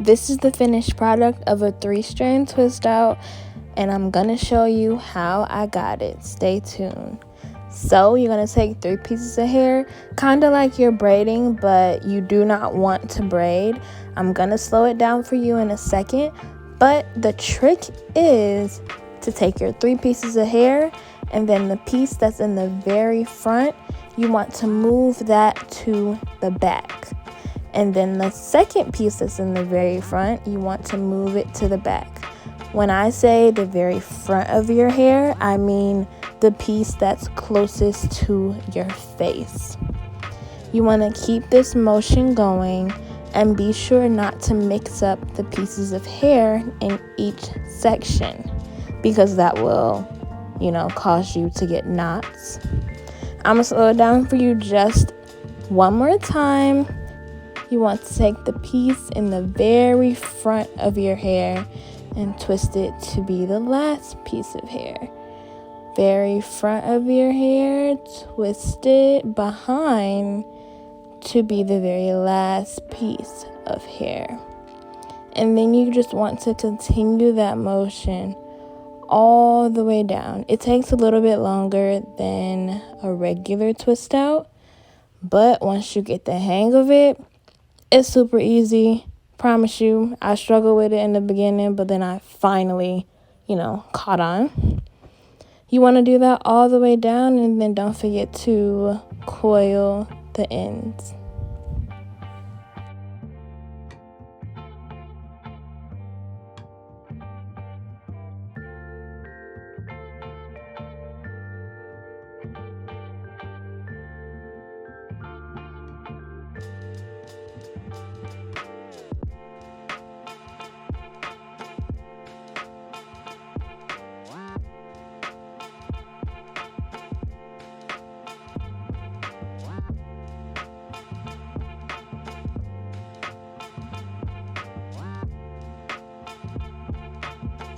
This is the finished product of a 3-strand twist out, and I'm gonna show you how I got it. Stay tuned. So you're gonna take 3 pieces of hair, kind of like you're braiding, but you do not want to braid. I'm gonna slow it down for you in a second, but the trick is to take your 3 pieces of hair, and then the piece that's in the very front, you want to move that to the back. And then the second piece that's in the very front, you want to move it to the back. When I say the very front of your hair, I mean the piece that's closest to your face. You want to keep this motion going and be sure not to mix up the pieces of hair in each section, because that will, cause you to get knots. I'm going to slow it down for you just one more time. You want to take the piece in the very front of your hair and twist it to be the last piece of hair. Very front of your hair, twist it behind to be the very last piece of hair. And then you just want to continue that motion all the way down. It takes a little bit longer than a regular twist out, but once you get the hang of it, it's super easy. Promise you. I struggled with it in the beginning, but then I finally, caught on. You want to do that all the way down, and then don't forget to coil the ends.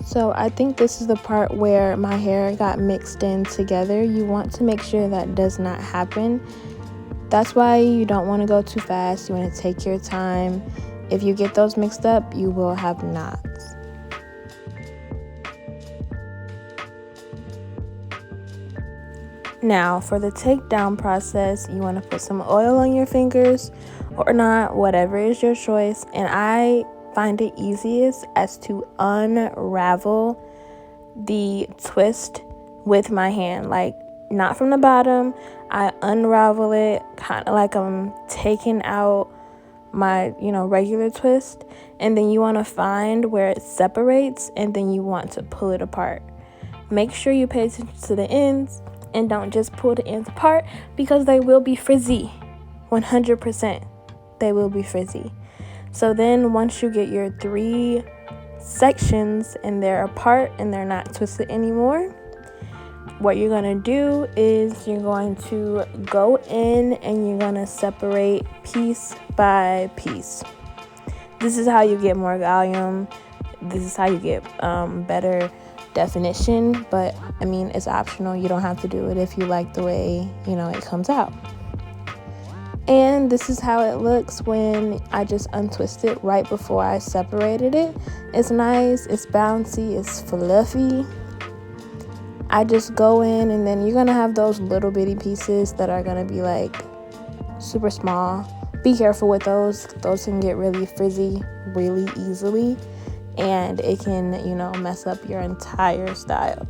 So I think this is the part where my hair got mixed in together. You want to make sure that does not happen. That's why you don't want to go too fast. You want to take your time. If you get those mixed up, you will have knots. Now, for the takedown process, you want to put some oil on your fingers or not, whatever is your choice. And I find it easiest as to unravel the twist with my hand, like not from the bottom. I unravel it kind of like I'm taking out my regular twist, and then you want to find where it separates, and then you want to pull it apart. Make sure you pay attention to the ends and don't just pull the ends apart, because they will be frizzy. 100% they will be frizzy. So then once you get your 3 sections and they're apart and they're not twisted anymore, what you're going to do is you're going to go in and you're going to separate piece by piece. This is how you get more volume. This is how you get better definition, but it's optional. You don't have to do it if you like the way it comes out. And this is how it looks when I just untwist it right before I separated it. It's nice, it's bouncy, it's fluffy. I just go in, and then you're gonna have those little bitty pieces that are gonna be like super small. Be careful with those. Those can get really frizzy really easily, and it can mess up your entire style.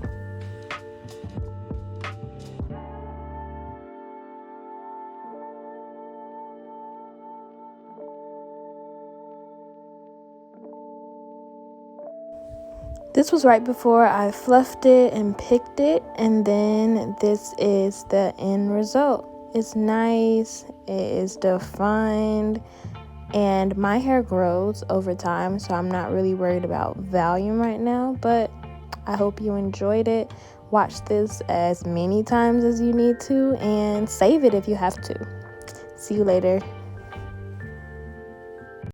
This was right before I fluffed it and picked it, and then this is the end result. It's nice, it is defined, and my hair grows over time, so I'm not really worried about volume right now, but I hope you enjoyed it. Watch this as many times as you need to, and save it if you have to. See you later.